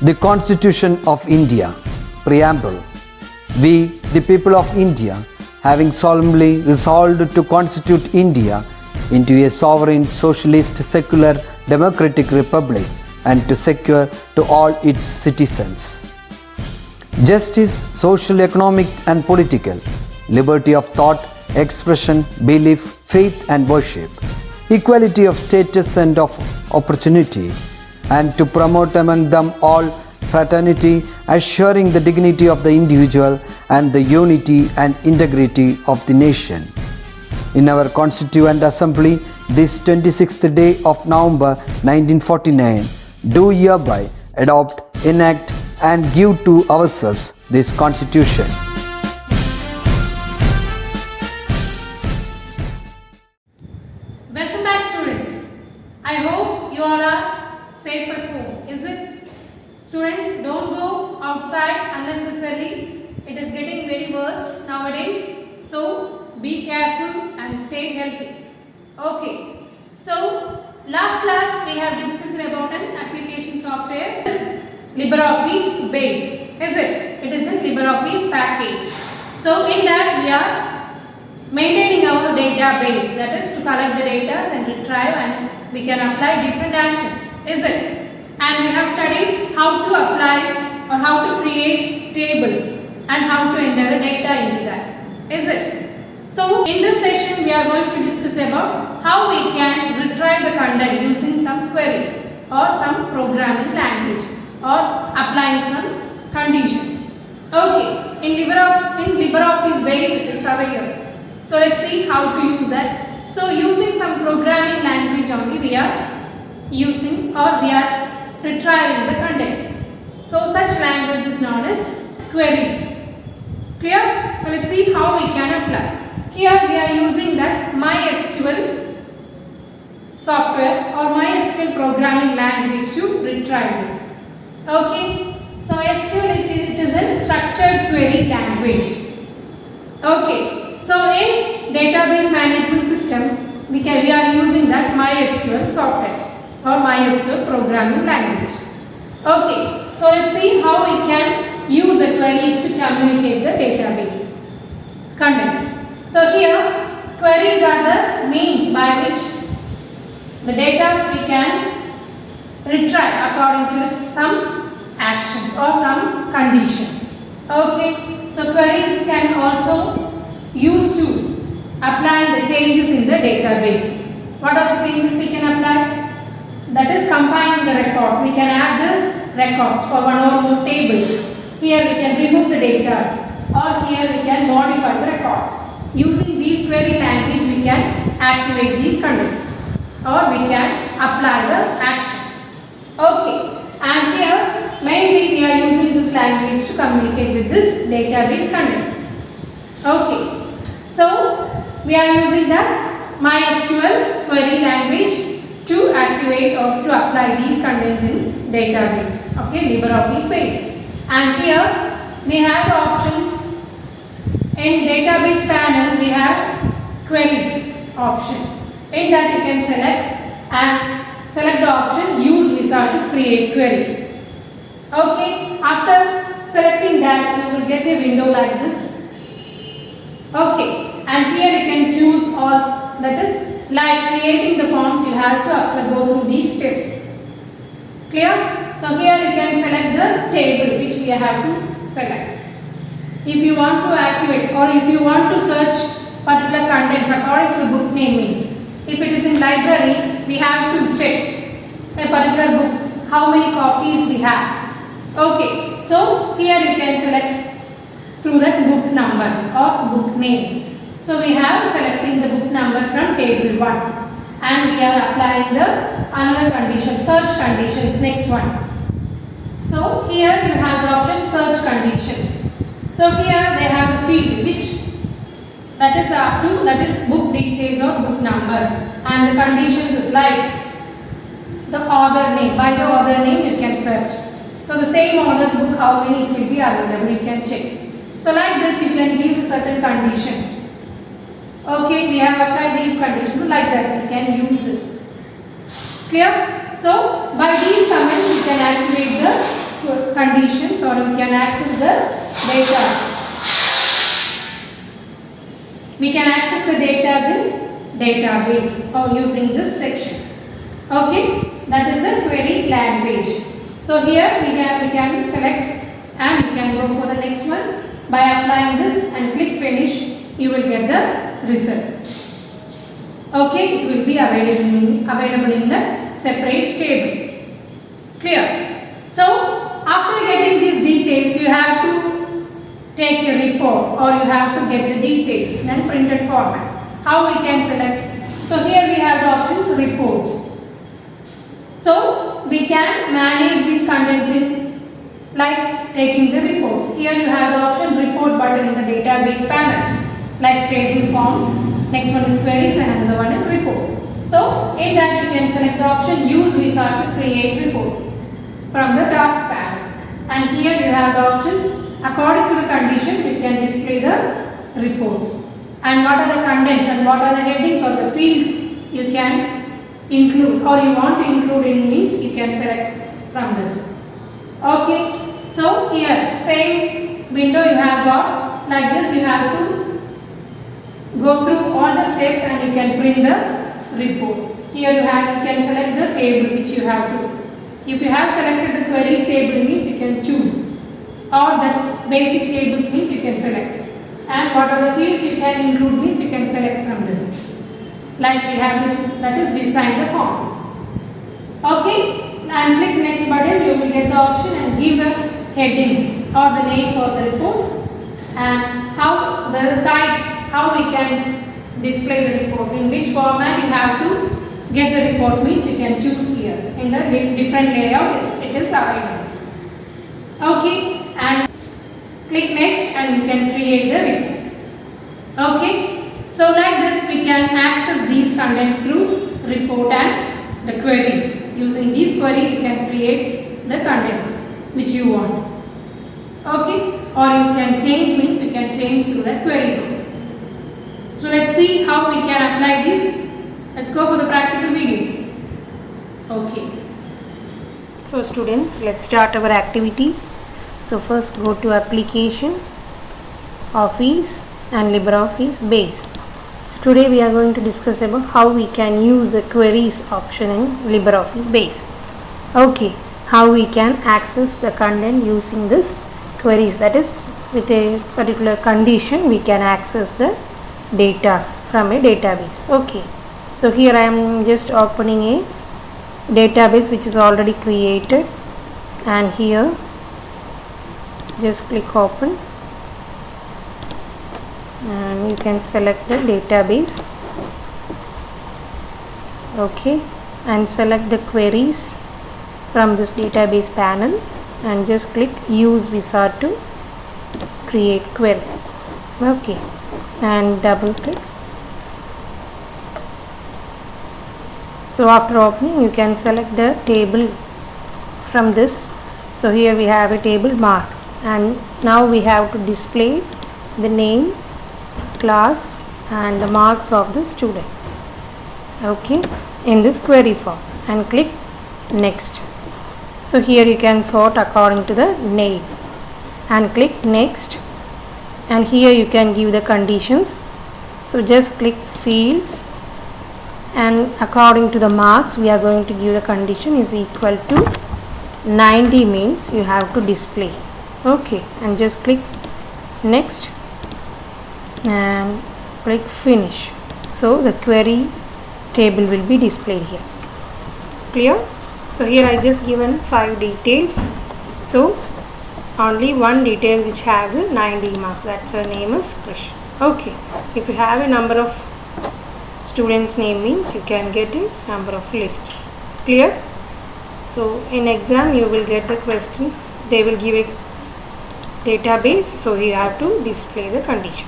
The Constitution of India, Preamble. We, the people of India, having solemnly resolved to constitute India into a sovereign, socialist, secular, democratic republic and to secure to all its citizens justice, social, economic and political, liberty of thought, expression, belief, faith and worship, equality of status and of opportunity, and to promote among them all fraternity, assuring the dignity of the individual and the unity and integrity of the nation. In our Constituent Assembly, this 26th day of November 1949, do hereby adopt, enact and give to ourselves this Constitution. Welcome back, students. I hope you all are safe at home. Is it? Students, don't go outside unnecessarily. It is getting very worse nowadays. So be careful and stay healthy. Okay. So last class we have discussed about an application software, LibreOffice Base. Is it? It is a LibreOffice package. So in that we are maintaining our database, that is to collect the data and retrieve, and we can apply different actions. Is it? And we have studied how to apply or how to create tables and how to enter the data into that. Is it? So in this session we are going to discuss about how we can retrieve the content using some queries or some programming language or applying some conditions. Okay, in LibreOffice Base it is available. So let's see how to use that. So using some programming language only we are using or we are retrieving the content. So such language is known as queries. Clear? So let's see how we can apply. Here we are using that MySQL software or MySQL programming language to retrieve this. Okay. So SQL it is a structured query language. Okay. So in database management system we are using that MySQL software or MySQL programming language. Okay, so let's see how we can use the queries to communicate the database contents. So here queries are the means by which the data we can retrieve according to some actions or some conditions. Okay, so queries can also use to apply the changes in the database. What are the changes we can apply? That is combining the record. We can add the records for one or more tables. Here we can remove the data or here we can modify the records. Using these query language we can activate these contents or we can apply the actions. Okay, and here mainly we are using this language to communicate with this database contents. Okay, so we are using the MySQL query language to activate or to apply these contents in database. Okay, LibreOffice Base. And here we have the options. In database panel we have queries option. In that you can select the option use wizard to create query. Okay, after selecting that you will get a window like this. Okay, and here you can choose all, that is like creating the forms you have to go through these steps. Clear? So here you can select the table which we have to select. If you want to activate or if you want to search particular contents according to the book name means, if it is in library we have to check a particular book how many copies we have. Okay, so here you can select through that book number or book name. So we have selecting the book number from table 1 and we are applying the another condition, search conditions, next one. So here you have the option search conditions. So here they have the field which that is up to, that is book details or book number, and the conditions is like the author name, by the author name you can search. So the same author's book how many it will be available you can check. So like this you can give certain conditions. Okay, we have applied these conditions like that we can use this. Clear? So by these comments you can activate the conditions, or we can access the data. We can access the data in database or using this sections. Okay, that is the query language. So here we can select and we can go for the next one. By applying this and click finish, you will get the result. Okay, it will be available in the separate table. Clear? So after getting these details, you have to take a report or you have to get the details in printed format. How we can select? So here we have the options reports. So we can manage these contents in like taking the reports. Here you have the option report button in the database panel, like table forms. Next one is queries and another one is report. So in that you can select the option use wizard to create report from the task panel. And here you have the options according to the conditions you can display the reports. And what are the contents and what are the headings or the fields you can include or you want to include in means you can select from this. Okay, so here same window you have got like this. You have to go through all the steps and you can print the report. Here you can select the table which you have to. If you have selected the queries table means you can choose, or the basic tables means you can select. And what are the fields you can include means you can select from this. Like we have that is design the forms. Okay, and click next button, you will get the option and give the headings or the name for the report and how the type, how we can display the report, in which format you have to get the report means you can choose here in the different layout it is available. Okay, and click next and you can create the report. Okay, so like this we can access these contents through report and the queries. Using these queries you can create the content which you want. Okay, or you can change means you can change through the queries also. So let's see how we can apply this. Let's go for the practical video. Okay. So students, let's start our activity. So first go to application, Office and LibreOffice Base. So today we are going to discuss about how we can use the queries option in LibreOffice Base. Okay, how we can access the content using this queries, that is with a particular condition we can access the data from a database. Okay, so here I am just opening a database which is already created, and here just click open and you can select the database. Okay, and select the queries from this database panel and just click use wizard to create query. Okay, and double click. So after opening you can select the table from this. So here we have a table mark, and now we have to display the name, class and the marks of the student. Okay, in this query form, and click next. So here you can sort according to the name and click next, and here you can give the conditions. So just click fields, and according to the marks we are going to give the condition is equal to 90 means you have to display. Okay, and just click next and click finish. So the query table will be displayed here. Clear? So here I just given 5 details. So only one detail which have the 90 marks, that's the name is Krish. Okay, if you have a number of students name means you can get a number of list. Clear? So in exam you will get the questions, they will give a database, so you have to display the condition.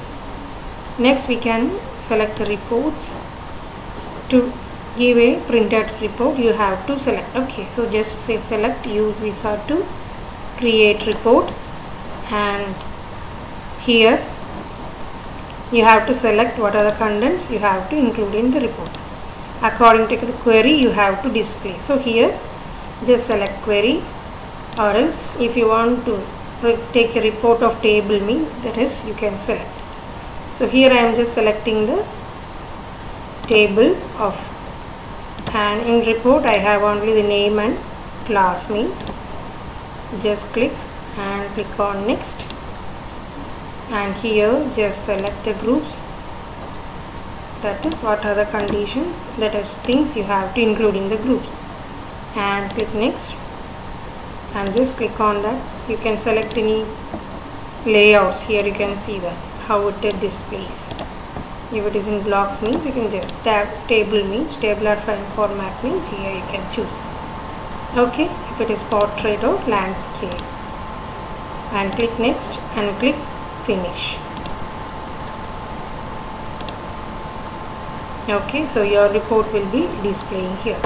Next we can select the reports. To give a printed report you have to select. Okay, so just say select use wizard to create report, and here you have to select what are the contents you have to include in the report. According to the query you have to display. So here just select query or else if you want to take a report of table means, that is you can select. So here I am just selecting the table of, and in report I have only the name and class means, just click and click on next, and here just select the groups, that is what are the conditions, that is things you have to include in the groups, and click next and just click on that. You can select any layouts. Here you can see that how it displays. If it is in blocks means you can just tab, table means tabular file format means here you can choose. Okay, if it is portrait or landscape, and click next and click finish. Okay, so your report will be displaying here.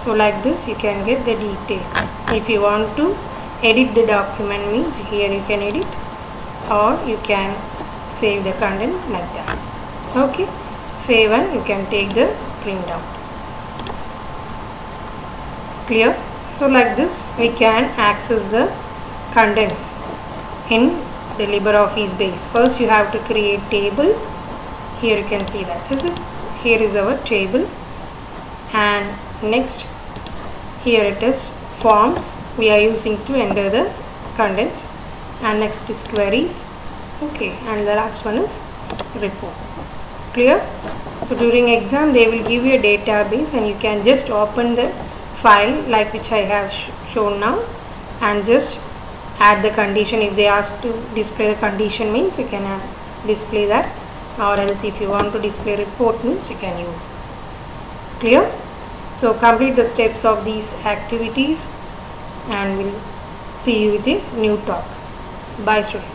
So like this you can get the detail. If you want to edit the document means here you can edit, or you can save the content like that. Okay, save and you can take the printout. Clear? So like this we can access the contents in the LibreOffice base. First you have to create table. Here you can see that, is it? Here is our table, and next here it is forms we are using to enter the contents, and next is queries. Okay, and the last one is report. Clear? So during exam they will give you a database, and you can just open the file like which I have shown now, and just add the condition. If they ask to display the condition means you can display that, or else if you want to display report means you can use. Clear? So complete the steps of these activities, and we'll see you with a new talk. Bye students.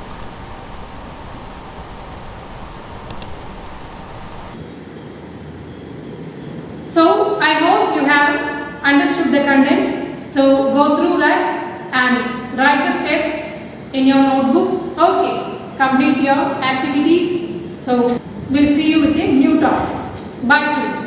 So I hope you have understood the content. So go through that and write the steps in your notebook. Okay, complete your activities. So we'll see you with a new talk. Bye students.